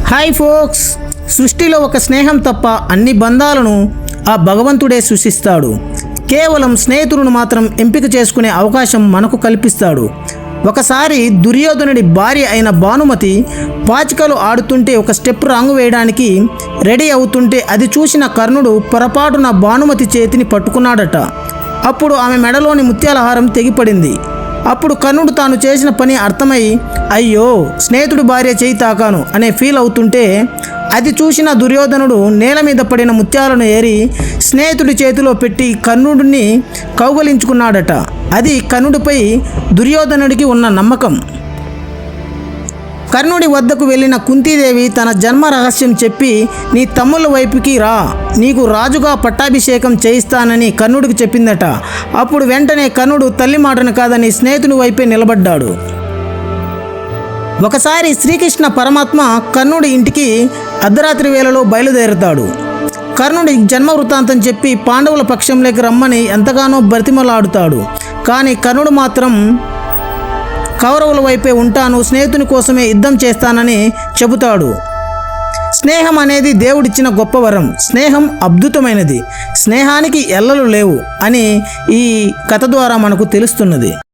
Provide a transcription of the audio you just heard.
Hi folks, సృష్టిలో ఒక స్నేహం తప్ప అన్ని బంధాలను ఆ భగవంతుడే సృష్టిస్తాడు. కేవలం స్నేహితులను మాత్రం ఎంపిక చేసుకునే అవకాశం మనకు కల్పిస్తాడు. ఒకసారి దుర్యోధనుడి భార్య అయిన భానుమతి పాచికలు ఆడుతుంటే ఒక స్టెప్ రాంగ్ వేయడానికి రెడీ అవుతుంటే అది చూసిన కర్ణుడు పొరపాటున భానుమతి చేతిని పట్టుకున్నాడట. అప్పుడు ఆమె మెడలోని ముత్యాల హారం తెగిపడింది. అప్పుడు కర్ణుడు తాను చేసిన పని అర్థమై అయ్యో స్నేహితుడి భార్య చేయి తాకాను అనే ఫీల్ అవుతుంటే అది చూసిన దుర్యోధనుడు నేల మీద పడిన ముత్యాలను ఏరి స్నేహితుడి చేతిలో పెట్టి కర్ణుడిని కౌగలించుకున్నాడట. అది కర్ణుడిపై దుర్యోధనుడికి ఉన్న నమ్మకం. కర్ణుడి వద్దకు వెళ్ళిన కుంతీదేవి తన జన్మ రహస్యం చెప్పి నీ తమ్ముళ్ళ వైపుకి రా, నీకు రాజుగా పట్టాభిషేకం చేయిస్తానని కర్ణుడికి చెప్పిందట. అప్పుడు వెంటనే కర్ణుడు తల్లి మాటను కాదని స్నేహితుని వైపే నిలబడ్డాడు. ఒకసారి శ్రీకృష్ణ పరమాత్మ కర్ణుడి ఇంటికి అర్ధరాత్రి వేళలో బయలుదేరుతాడు. కర్ణుడి జన్మ వృత్తాంతం చెప్పి పాండవుల పక్షంలోకి రమ్మని ఎంతగానో బ్రతిమలాడుతాడు. కానీ కర్ణుడు మాత్రం కౌరవుల వైపే ఉంటాను, స్నేహితుని కోసమే యుద్ధం చేస్తానని చెబుతాడు. స్నేహం అనేది దేవుడిచ్చిన గొప్ప వరం. స్నేహం అద్భుతమైనది. స్నేహానికి ఎల్లలు లేవు అని ఈ కథ ద్వారా మనకు తెలుస్తున్నది.